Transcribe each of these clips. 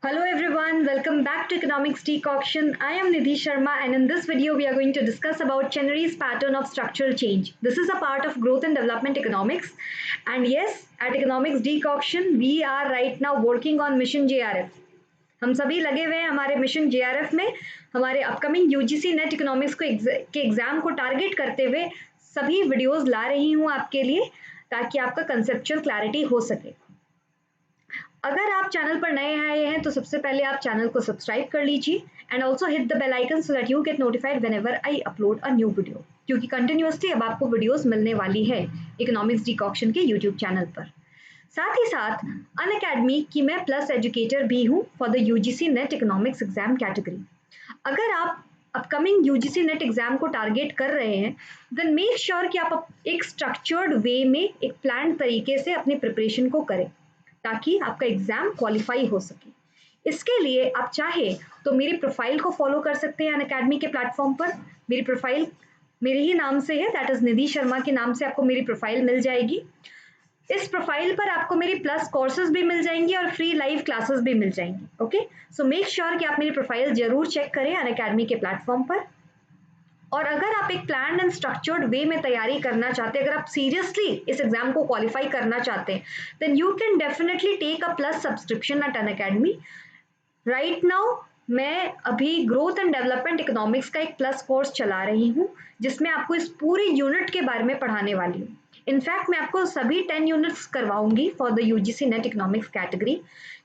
Hello everyone, welcome back to Economics Decoction. I am Nidhi Sharma and in this video we are going to discuss about Chenery's pattern of structural change. This is a part of growth and development economics and yes, at Economics Decoction we are right now working on Mission JRF. हम सभी लगे हुए हैं हमारे mission JRF में हमारे upcoming UGC net economics के exam को टारगेट करते हुए सभी वीडियोस ला रही हूँ आपके लिए ताकि आपका कंसेप्चुअल क्लैरिटी हो सके। अगर आप चैनल पर नए आए हैं तो सबसे पहले आप चैनल को सब्सक्राइब कर लीजिए and also hit the bell icon so that you get notified whenever I upload a new video, क्योंकि कंटिन्यूअसली अब आपको वीडियोस मिलने वाली है इकोनॉमिक्स डिकॉक्शन के यूट्यूब चैनल पर। साथ ही साथ अनअकैडमी की मैं प्लस एजुकेटर भी हूँ for the UGC NET economics exam category. अगर आप अपकमिंग यूजीसी नेट एग्जाम को टारगेट कर रहे हैं देन मेक श्योर कि आप एक स्ट्रक्चर्ड वे में एक प्लान तरीके से अपनी प्रिपरेशन को करें ताकि आपका एग्जाम क्वालिफाई हो सके। इसके लिए आप चाहे तो मेरी प्रोफाइल को फॉलो कर सकते हैं अनअकैडमी के प्लेटफॉर्म पर। मेरी प्रोफाइल मेरे ही नाम से है, दैट इज निधि शर्मा के नाम से आपको मेरी प्रोफाइल मिल जाएगी। इस प्रोफाइल पर आपको मेरी प्लस कोर्सेज भी मिल जाएंगी और फ्री लाइव क्लासेस भी मिल जाएंगी। ओके, सो मेक श्योर कि आप मेरी प्रोफाइल जरूर चेक करें अनअकैडमी के प्लेटफॉर्म पर। और अगर आप एक प्लान एंड स्ट्रक्चर्ड वे में तैयारी करना चाहते हैं, अगर आप सीरियसली इस एग्जाम को क्वालिफाई करना चाहते हैं then you can definitely take a plus subscription at Unacademy. Right now मैं अभी ग्रोथ एंड डेवलपमेंट इकोनॉमिक्स का एक प्लस कोर्स चला रही हूँ जिसमें आपको इस पूरे यूनिट के बारे में पढ़ाने वाली हूँ। इनफैक्ट मैं आपको सभी 10 यूनिट्स करवाऊंगी for the UGC NET economics category,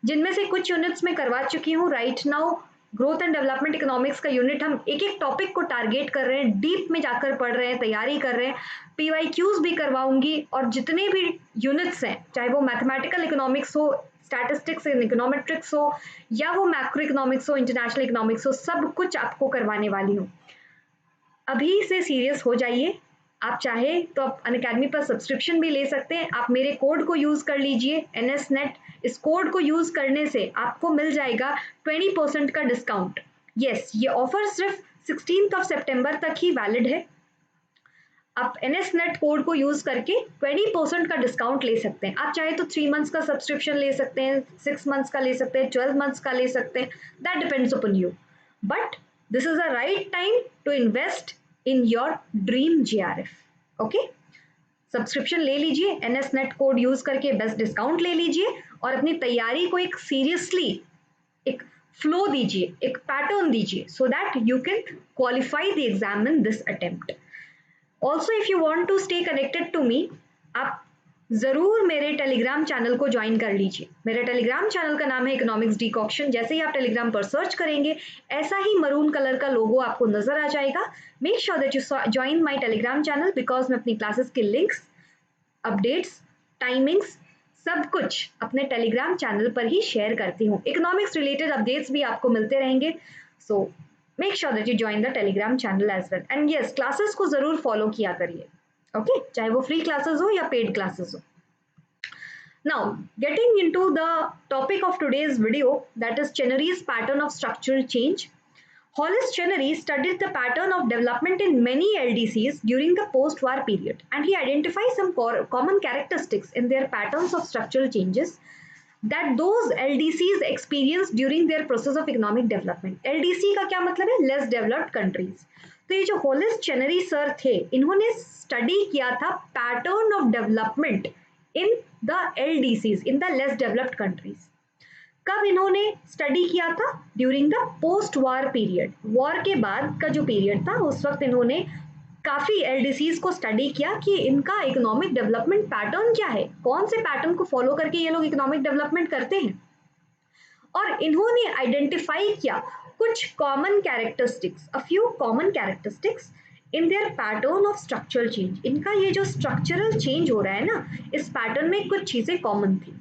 जिनमें से कुछ यूनिट्स में करवा चुकी हूँ। Right now growth and development economics का यूनिट हम एक एक टॉपिक को टारगेट कर रहे हैं, डीप में जाकर पढ़ रहे हैं, तैयारी कर रहे हैं। पीवाईक्यूज भी करवाऊंगी और जितने भी यूनिट्स हैं, चाहे वो मैथमेटिकल इकोनॉमिक्स हो, स्टैटिस्टिक्स एंड इकोनॉमेट्रिक्स हो या वो मैक्रो इकोनॉमिक्स हो, इंटरनेशनल इकोनॉमिक्स हो, सब कुछ आपको करवाने वाली हूँ। अभी से सीरियस हो जाइए। आप चाहे तो आप अनअकैडमी पर सब्सक्रिप्शन भी ले सकते हैं। आप मेरे कोड को यूज कर लीजिए NSNET। इस कोड को यूज करने से आपको मिल जाएगा 20% का डिस्काउंट। यस, ये ऑफर सिर्फ 16 सितंबर तक ही वैलिड है। आप NSNET कोड को यूज करके 20% का डिस्काउंट ले सकते हैं। आप चाहे तो 3 मंथ्स का सब्सक्रिप्शन ले सकते हैं, 6 मंथ्स का ले सकते हैं, 12 मंथ्स का ले सकते हैं, that depends upon you. But this is a right time to invest in your dream JRF। Okay, subscription ले लीजिए, NSNET कोड यूज करके बेस्ट डिस्काउंट ले लीजिए और अपनी तैयारी को एक सीरियसली एक फ्लो दीजिए, एक पैटर्न दीजिए so that you can qualify the exam in this attempt. Also if you want to stay connected to me, आप जरूर मेरे टेलीग्राम चैनल को ज्वाइन कर लीजिए। मेरे टेलीग्राम चैनल का नाम है इकोनॉमिक्स डिकॉक्शन। जैसे ही आप टेलीग्राम पर सर्च करेंगे ऐसा ही मरून कलर का लोगो आपको नजर आ जाएगा। Make sure that you join my Telegram channel because मैं अपनी क्लासेस के लिंक्स, अपडेट्स, टाइमिंग्स सब कुछ अपने टेलीग्राम चैनल पर ही शेयर करती हूँ। इकोनॉमिक्स रिलेटेड अपडेट्स भी आपको मिलते रहेंगे। So make sure that you join the Telegram channel as well and yes, classes को जरूर फॉलो किया करिए। ओके, चाहे वो फ्री क्लासेस हो या पेड क्लासेस हो। Now, getting into the topic of today's video, that is Chenery's pattern of structural change. Hollis Chenery studied the pattern of development in many LDCs during the post-war period, and he identified some common characteristics in their patterns of structural changes that those LDCs experienced during their process of economic development. LDC का क्या मतलब है? Less developed countries. तो ये जो Hollis चेनरी sir थे, इन्होंने study किया था pattern of development in the LDCs, in the less developed countries. कब इन्होंने स्टडी किया था? During the post war period. War के बाद का जो पीरियड था उस वक्त इन्होंने काफी LDCs को स्टडी किया कि इनका इकोनॉमिक डेवलपमेंट पैटर्न क्या है, कौन से पैटर्न को फॉलो करके ये लोग इकोनॉमिक डेवलपमेंट करते हैं। और इन्होंने आइडेंटिफाई किया कुछ common characteristics, a few common characteristics in their pattern of structural change. इनका ये जो स्ट्रक्चरल चेंज हो रहा है ना, इस पैटर्न में कुछ चीजें कॉमन थी।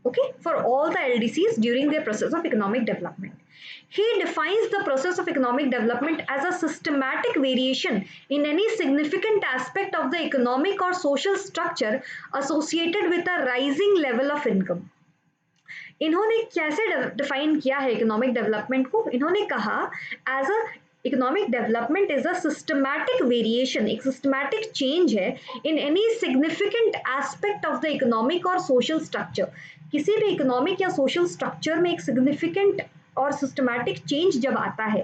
Okay, for all the LDCs during their process of economic development. He defines the process of economic development as a systematic variation in any significant aspect of the economic or social structure associated with a rising level of income. इन्होंने कैसे define किया है economic development को? इन्होंने कहा as a economic development is a systematic variation, एक systematic change है in any significant aspect of the economic और सोशल स्ट्रक्चर, किसी भी इकोनॉमिक या सोशल स्ट्रक्चर में एक सिग्निफिकेंट और सिस्टमैटिक चेंज जब आता है,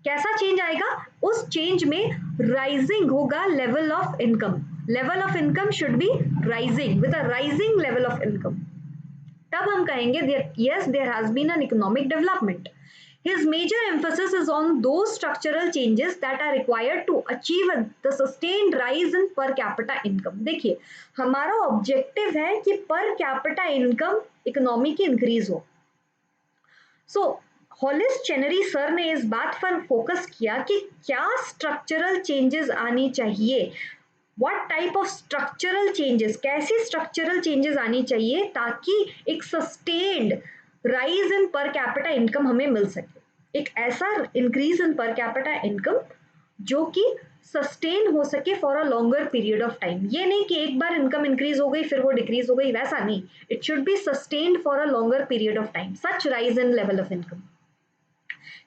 कैसा चेंज आएगा? उस चेंज में राइजिंग होगा level of income. Level of income should be rising, with a rising level of income. तब हम कहेंगे yes, there has been an economic development. His major emphasis is on those structural changes that are required to achieve the sustained rise in per capita income. देखिए, हमारा objective है कि per capita income economy की increase हो. सो Hollies चेनरी sir ने इस बात पर फोकस किया कि क्या स्ट्रक्चरल चेंजेस आनी चाहिए, what type of structural changes, कैसी स्ट्रक्चरल चेंजेस आनी चाहिए ताकि एक sustained rise in per capita income हमें मिल सके. एक ऐसा increase in per capita income जो कि सस्टेन हो सके for a longer period of time. ये नहीं कि एक बार इनकम इंक्रीज हो गई फिर वो डिक्रीज हो गई, वैसा नहीं. It should be sustained for a longer period of time, such rise in level of income.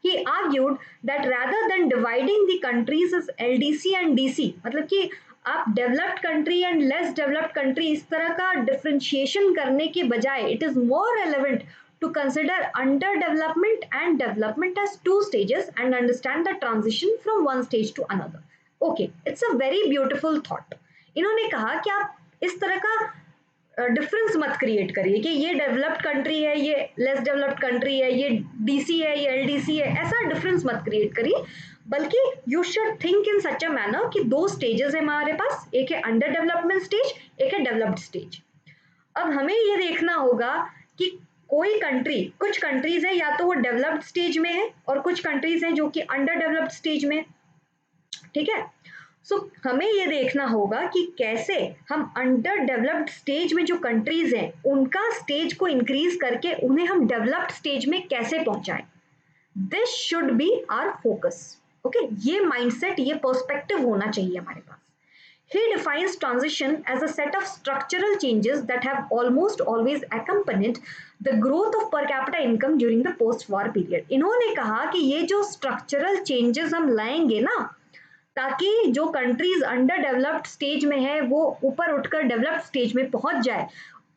He argued that rather than dividing the countries as LDC and DC, मतलब कि आप developed country and less developed country इस तरह का differentiation करने के बजाय it is more relevant to consider underdevelopment and development as two stages and understand the transition from one stage to another. Okay, it's a very beautiful thought. इन्होंने कहा कि आप इस तरह का डिफरेंस मत क्रिएट करिए कि ये डेवलप्ड कंट्री है, ये लेस डेवलप्ड कंट्री है, ये डीसी है, ये एलडीसी है, ऐसा डिफरेंस मत क्रिएट करिए, बल्कि you should think in such a manner कि दो स्टेजेस है हमारे पास, एक है अंडर डेवलपमेंट स्टेज, एक है डेवलप्ड स्टेज. अब हमें ये देखना होगा कि कोई कंट्री, कुछ कंट्रीज है या तो वो डेवलप्ड स्टेज में है और कुछ कंट्रीज हैं जो कि अंडर डेवलप्ड स्टेज में. ठीक है, सो हमें ये देखना होगा कि कैसे हम अंडर डेवलप्ड स्टेज में जो कंट्रीज हैं उनका स्टेज को इंक्रीज करके उन्हें हम डेवलप्ड स्टेज में कैसे पहुंचाएं. This should be our focus. Okay, ये माइंडसेट, ये पर्सपेक्टिव होना चाहिए हमारे पास. He defines transition as a set of structural changes that have almost always accompanied the growth of per capita income during the post-war period. इन्होंने कहा कि ये जो structural changes हम लाएंगे ना, ताकि जो कंट्रीज अंडर डेवलप्ड स्टेज में है वो ऊपर उठकर डेवलप्ड स्टेज में पहुंच जाए,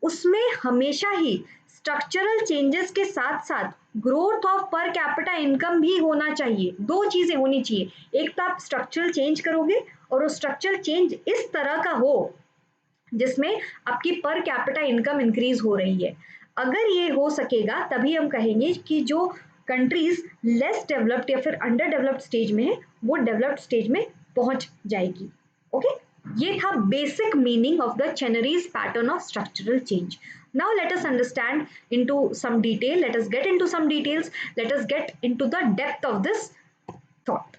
उसमें हमेशा ही स्ट्रक्चरल चेंजेस के साथ साथ growth of per capita income भी होना चाहिए. दो चीजें होनी चाहिए, एक तो आप स्ट्रक्चरल चेंज करोगे और वो स्ट्रक्चरल चेंज इस तरह का हो जिसमें आपकी पर कैपिटा इनकम इंक्रीज हो रही है. अगर ये हो सकेगा तभी हम कहेंगे कि जो कंट्रीज लेस डेवलप्ड या फिर अंडर डेवलप्ड स्टेज में है वो डेवलप्ड स्टेज में पहुंच जाएगी. ओके, ये था basic meaning of the Chenery's pattern of structural change. Now let us understand into some detail. Let us get into some details. Let us get into the depth of this thought.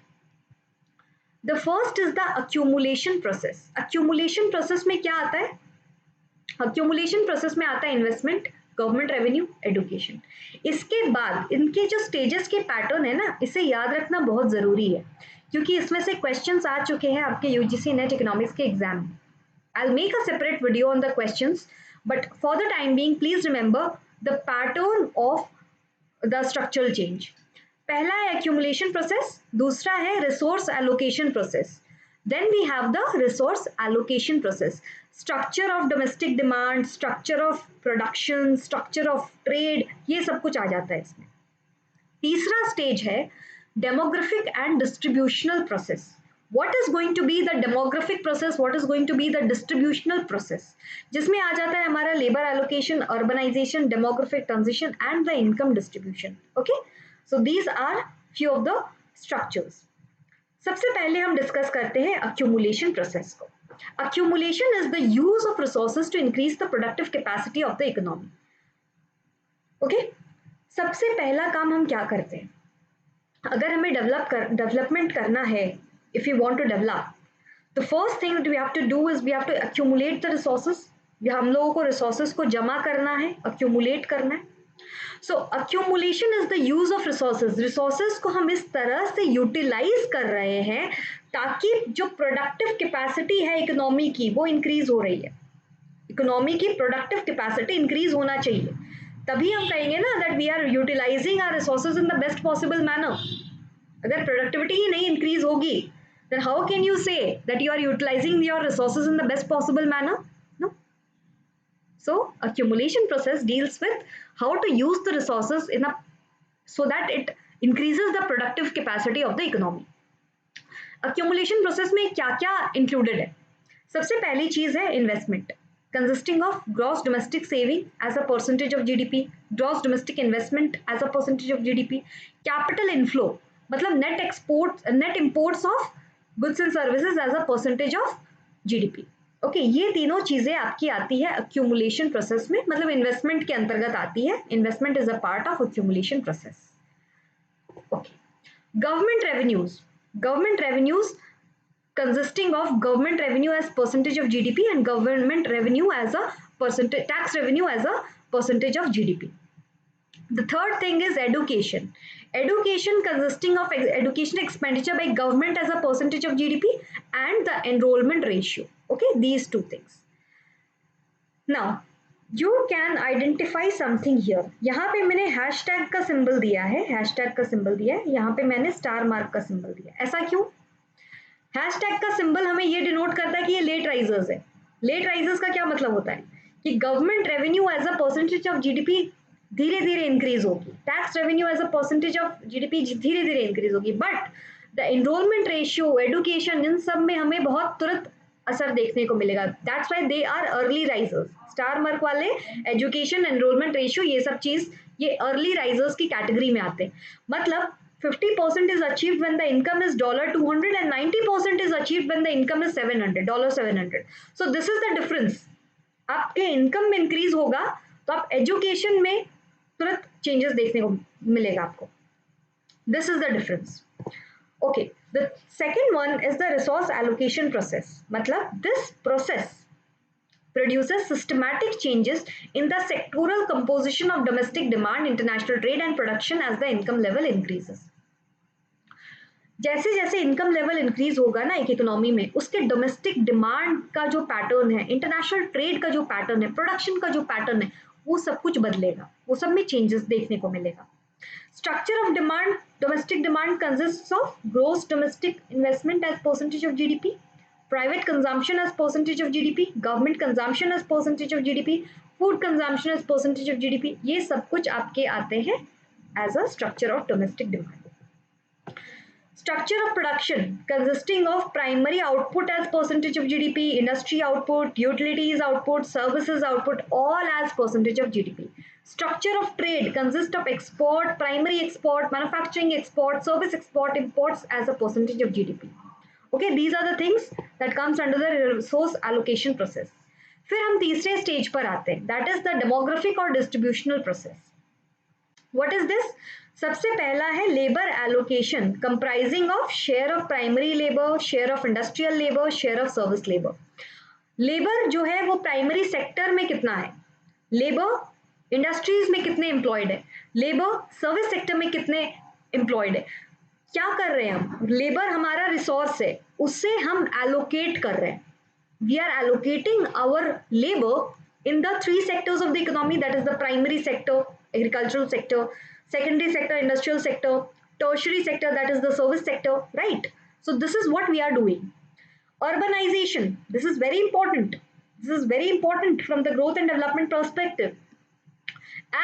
The first is the accumulation process. Accumulation process में क्या आता है? Accumulation process में आता है investment, government revenue, education. इसके बाद इनके जो स्टेजेस के पैटर्न है ना, इसे याद रखना बहुत जरूरी है क्योंकि इसमें से क्वेश्चंस आ चुके हैं आपके यूजीसी नेट इकोनॉमिक्स के एग्जाम में. I'll make a separate video on the questions, but for the time being, please remember the pattern of the structural change. पहला है accumulation process, दूसरा है resource allocation process. Then we have the resource allocation process. Structure of domestic demand, structure of production, structure of trade, ये सब कुछ आ जाता है इसमें. तीसरा स्टेज है demographic and distributional process. What is going to be the demographic process? What is going to be the distributional process? जिसमें आ जाता है हमारा labor allocation, urbanization, demographic transition and the income distribution. Okay? So these are few of the structures. सबसे पहले हम discuss करते हैं accumulation process को. Accumulation is the use of resources to increase the productive capacity of the economy. Okay? सबसे पहला काम हम क्या करते हैं? अगर हमें डेवलपमेंट करना है, if you want to develop, the first thing that we have to do is we have to accumulate the resources. हम लोगों को resources को जमा करना है, accumulate करना है. So accumulation is the use of resources. Resources को हम इस तरह से utilize कर रहे हैं ताकि जो productive capacity है इकोनॉमी की वो increase हो रही है. इकोनॉमी की productive capacity increase होना चाहिए, तभी हम कहेंगे ना that we are utilizing our resources in the best possible manner. अगर productivity ही नहीं increase होगी, then how can you say that you are utilizing your resources in the best possible manner? No. So accumulation process deals with how to use the resources in a so that it increases the productive capacity of the economy. accumulation process में क्या क्या included है? सबसे पहली चीज है investment, consisting of gross domestic saving as a percentage of GDP, gross domestic investment as a percentage of GDP, capital inflow मतलब net imports of goods and services as a percentage of GDP. Okay, ये तीनों चीजें आपकी आती है accumulation process में, मतलब investment के अंतर्गत आती है। Investment is a part of accumulation process. Okay, government revenues consisting of government revenue as percentage of GDP and government revenue as a percentage, tax revenue as a percentage of GDP. The third thing is education. Education consisting of education expenditure by government as a percentage of GDP and the enrollment ratio. Okay, these two things. Now you can identify something here. यहाँ पे मैंने hashtag का symbol दिया है, hashtag का symbol दिया है, यहाँ पे मैंने स्टार मार्क का सिंबल दिया है। ऐसा क्यों? हैशटैग का सिंबल हमें ये डिनोट करता है कि ये लेट राइजर्स है। लेट राइजर्स का क्या मतलब होता है कि government revenue as a percentage of GDP धीरे धीरे इंक्रीज होगी, tax revenue as a percentage of GDP धीरे धीरे इंक्रीज होगी, but the enrolment ratio, education, इन सब में हमें बहुत तुरंत असर देखने को मिलेगा। That's why they are early risers. Star mark वाले एजुकेशन, एनरोलमेंट रेशियो, ये सब चीज ये अर्ली राइजर्स की कैटेगरी में आते हैं। मतलब 50% is achieved when the income is $200 and 90% is achieved when the income is $700. So this is the difference. आपके इनकम में इंक्रीज होगा तो आप एजुकेशन में तुरंत चेंजेस देखने को मिलेगा आपको। This is the difference. Okay, the second one is the resource allocation process. मतलब this process produces systematic changes in the sectoral composition of domestic demand, international trade and production as the income level increases. जैसे जैसे income level increase होगा ना एक economy में, उसके domestic demand का जो पैटर्न है, इंटरनेशनल ट्रेड का जो पैटर्न है, प्रोडक्शन का जो पैटर्न है, वो सब कुछ बदलेगा, वो सब में चेंजेस देखने को मिलेगा। Structure of demand, domestic demand consists of gross domestic investment as percentage of GDP, private consumption as percentage of GDP, government consumption as percentage of GDP, food consumption as percentage of GDP, ये सब कुछ आपके आते हैं as a structure of domestic demand. Structure of production consisting of primary output as percentage of GDP, industry output, utilities output, services output, all as percentage of GDP. Structure of trade consists of export, primary export, manufacturing export, service export, imports as a percentage of GDP. Okay, these are the things that comes under the resource allocation process. फिर हम तीसरे stage पर आते हैं, that is the demographic और distributional process. What is this? सबसे पहला है labour allocation comprising of share of primary labour, share of industrial labour, share of service labour. Labour जो है वो प्राइमरी सेक्टर में कितना है, लेबर इंडस्ट्रीज में कितने एम्प्लॉयड है, लेबर सर्विस सेक्टर में कितने एम्प्लॉयड है। क्या कर रहे हैं हम, लेबर हमारा रिसोर्स है, उससे हम एलोकेट कर रहे हैं, we are allocating our labour in the 3 sectors of the economy, that is the primary sector, agricultural sector, secondary sector, industrial sector, tertiary sector, that is the service sector, right? So this is what we are doing. Urbanization, this is very important. This is very important from the growth and development perspective.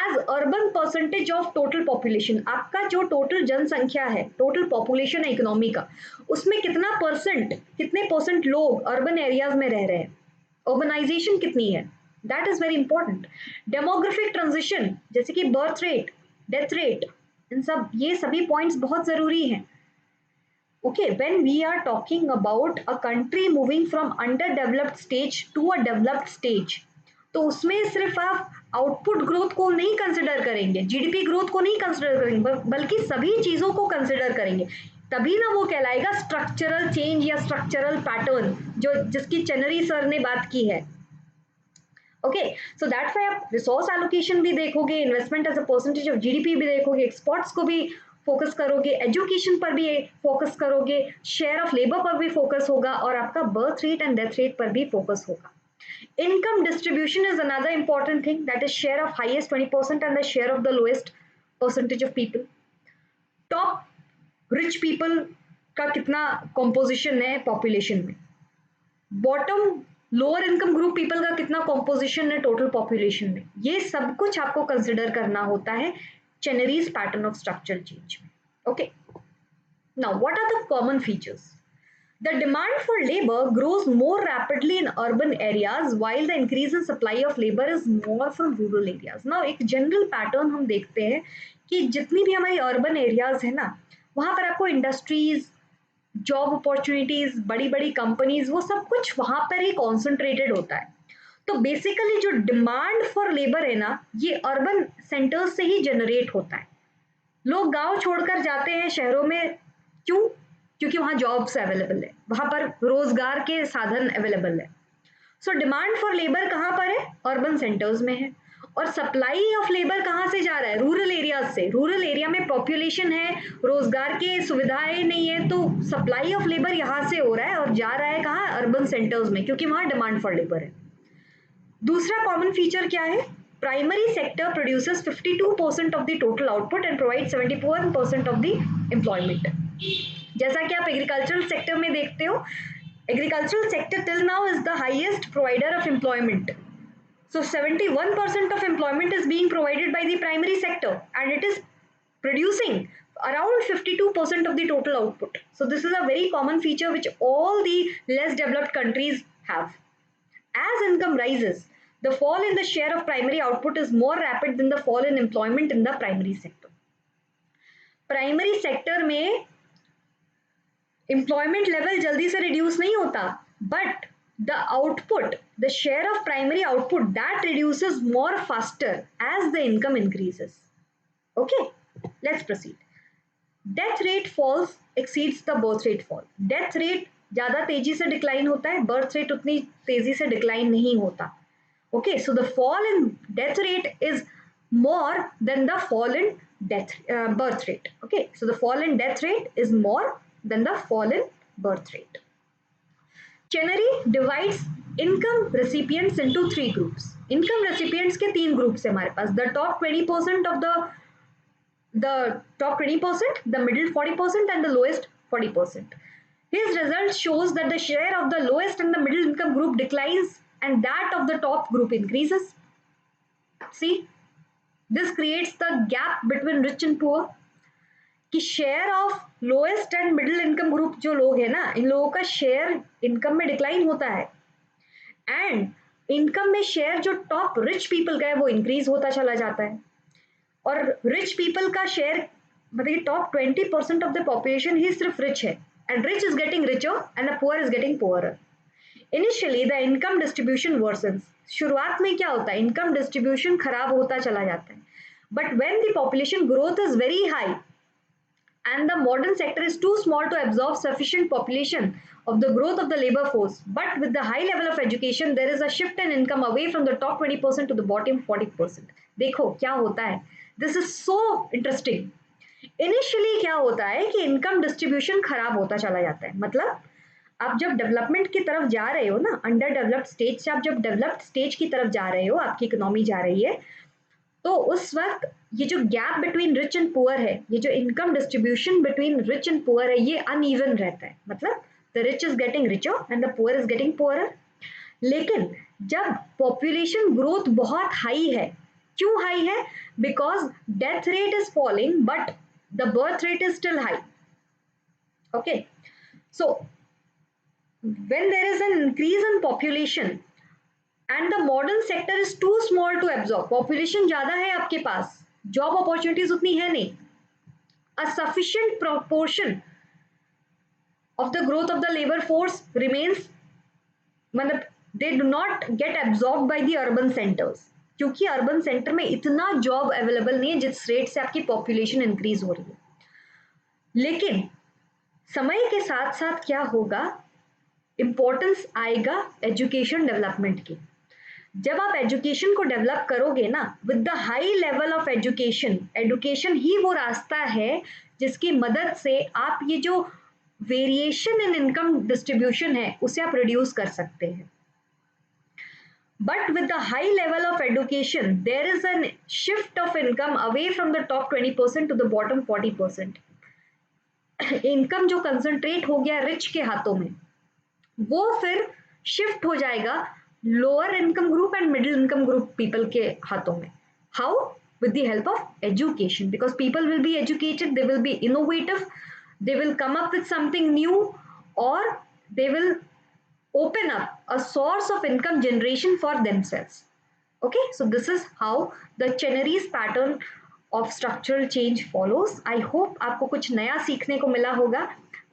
As urban percentage of total population, आपका जो total जनसंख्या है, total population है economy का, उसमें कितना percent, कितने percent लोग अर्बन एरियाज में रह रहे हैं, अर्बनाइजेशन कितनी है, that is very important. Demographic transition जैसे कि बर्थ रेट, डेथ रेट, इन सब ये सभी पॉइंट्स बहुत जरूरी हैं। Okay, when we are talking about a country moving from under developed stage to a developed stage, तो उसमें सिर्फ आप आउटपुट ग्रोथ को नहीं कंसिडर करेंगे, जीडीपी ग्रोथ को नहीं कंसिडर करेंगे, बल्कि सभी चीजों को कंसिडर करेंगे, तभी ना वो कहलाएगा स्ट्रक्चरल चेंज या स्ट्रक्चरल पैटर्न, जो जिसकी चेनरी सर ने बात की है। ओके, सो दैट्स व्हाई आप रिसोर्स एलोकेशन भी देखोगे, investment as a percentage of GDP भी देखोगे, एक्सपोर्ट्स को भी फोकस करोगे, एजुकेशन पर भी फोकस करोगे, शेयर ऑफ लेबर पर भी फोकस होगा, और आपका birth rate and death rate पर भी फोकस होगा। Income distribution is another important thing, that is share of highest 20% and the share of the lowest percentage of people. Top rich people का कितना composition है population में, bottom lower income group people का कितना composition है total population में, ये सब कुछ आपको कंसिडर करना होता है Chenery's pattern of structural change में. Okay, now what are the common features? The demand for labor grows more rapidly in urban areas while the increase in supply of labor is more from rural areas. Now एक general pattern हम देखते हैं कि जितनी भी हमारी urban areas है ना, वहाँ पर आपको industries, job opportunities, बड़ी बड़ी companies, वो सब कुछ वहाँ पर ही concentrated होता है. तो बेसिकली जो डिमांड फॉर लेबर है ना, ये अर्बन सेंटर्स से ही जनरेट होता है. लोग गांव छोड़कर जाते हैं शहरों में, क्यों? क्योंकि वहां जॉब्स अवेलेबल है, वहां पर रोजगार के साधन अवेलेबल है. सो डिमांड फॉर लेबर कहाँ पर है? अर्बन सेंटर्स में है. और सप्लाई ऑफ लेबर कहाँ से जा रहा है? रूरल एरियाज से. रूरल एरिया में पॉपुलेशन है, रोजगार के सुविधाएं नहीं है, तो सप्लाई ऑफ लेबर यहाँ से हो रहा है और जा रहा है कहाँ? अर्बन सेंटर्स में, क्योंकि वहां डिमांड फॉर लेबर है. दूसरा कॉमन फीचर क्या है? Primary sector produces 52% of the total output and provide 71% of the employment. जैसा कि आप एग्रीकल्चरल सेक्टर में देखते हो, agricultural sector till now is the highest provider of employment. So 71% of employment is being provided by the primary sector and it is producing around 52% of the total output. So this is a very common feature which all the less developed countries have. As income rises, the fall in the share of primary output is more rapid than the fall in employment in the primary sector. Primary sector में employment level जल्दी से reduce नहीं होता, but the output, the share of primary output, that reduces more faster as the income increases. Okay, let's proceed. Death rate falls exceeds the birth rate fall. Death rate ज़्यादा तेजी से decline होता है, birth rate उतनी तेजी से decline नहीं होता. Okay, so the fall in death rate is more than the fall in birth rate. Okay, so the fall in death rate is more than the fall in birth rate. Chenery divides income recipients into three groups. Income recipients के तीन groups है हमारे पास. The top 20% of the top 20%, the middle 40%, and the lowest 40%. His result shows that the share of the lowest and the middle income group declines and that of the top group increases. See, this creates the gap between rich and poor. कि share of lowest and middle income group जो लोग हैं ना, इन लोगों का share income में decline होता है एंड इनकम में शेयर जो टॉप रिच पीपल का है वो इंक्रीज होता चला जाता है. और रिच पीपल का शेयर मतलब टॉप 20% ऑफ द पॉपुलेशन ही सिर्फ रिच है and rich is getting richer and the poor is getting poorer. Initially the income distribution worsens. शुरुआत में क्या होता है? इनकम डिस्ट्रीब्यूशन खराब होता चला जाता है. But when the population growth is very high and the modern sector is too small to absorb sufficient population of the growth of the labor force, but with the high level of education there is a shift in income away from the top 20% to the bottom 40%. देखो क्या होता है, this is so interesting. Initially क्या होता है कि income distribution खराब होता चला जाता है. मतलब आप जब डेवलपमेंट की तरफ जा रहे हो ना, अंडर डेवलप्ड स्टेज से आप जब डेवलप्ड स्टेज की तरफ जा रहे हो, आपकी इकोनॉमी जा रही है, तो उस वक्त ये जो gap between rich and poor है, ये जो income distribution between rich and poor है, ये अनइवन रहता है. मतलब the rich is getting richer and the poor is getting poorer. लेकिन जब पॉपुलेशन ग्रोथ बहुत हाई है, क्यों हाई है? Because death rate is falling but the birth rate is still high. Okay, so when there is an increase in population and the modern sector is too small to absorb, population ज़्यादा है आपके पास, job opportunities उतनी है नहीं, a sufficient proportion of the growth of the labor force remains, मतलब they do not get absorbed by the urban centers, क्योंकि urban centre में इतना जॉब अवेलेबल नहीं है जिस रेट से आपकी पॉपुलेशन इंक्रीज हो रही है. लेकिन समय के साथ साथ क्या होगा, इंपॉर्टेंस आएगा एजुकेशन डेवलपमेंट की. जब आप एजुकेशन को डेवलप करोगे ना, with the high level of education, education ही वो रास्ता है जिसकी मदद से आप ये जो वेरिएशन इन इनकम डिस्ट्रीब्यूशन है उसे आप रिड्यूस कर सकते हैं. But with the high level of education there is an shift of income away from the top 20% to the bottom 40%. Income जो कंसंट्रेट हो गया रिच के हाथों में, वो फिर शिफ्ट हो जाएगा lower income group and middle income group people के हाथों में. How? With the help of education, because people will be educated, they will be innovative, they will come up with something new, or they will open up a source of income generation for themselves. Okay, so this is how the Chenery's pattern of structural change follows. I hope आपको कुछ नया सीखने को मिला होगा.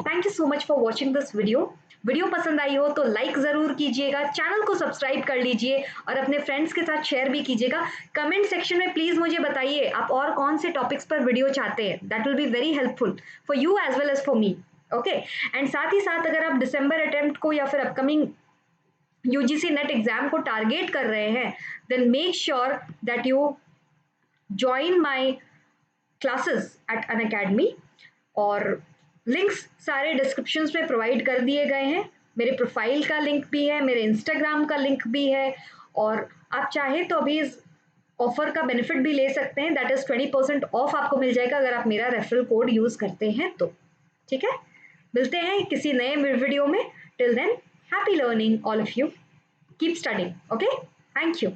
Thank you so much for watching this video. Video पसंद आई हो तो लाइक जरूर कीजिएगा, चैनल को सब्सक्राइब कर लीजिए और अपने फ्रेंड्स के साथ शेयर भी कीजिएगा. कमेंट सेक्शन में प्लीज मुझे बताइए आप और कौन से टॉपिक्स पर वीडियो चाहते हैं. That will be very helpful for you as well as for me. Okay, and साथ ही साथ अगर आप दिसंबर अटेम्प्ट को या फिर अपकमिंग यूजीसी नेट एग्जाम को टारगेट कर रहे हैं, then make sure that you join my classes at Unacademy. और लिंक्स सारे डिस्क्रिप्शंस में प्रोवाइड कर दिए गए हैं. मेरे प्रोफाइल का लिंक भी है, मेरे इंस्टाग्राम का लिंक भी है, और आप चाहें तो अभी इस ऑफर का बेनिफिट भी ले सकते हैं. दैट इज 20% ऑफ आपको मिल जाएगा अगर आप मेरा रेफरल कोड यूज करते हैं तो. ठीक है, मिलते हैं किसी नए वीडियो में. Till then, happy learning all of you. Keep studying. Okay, thank you.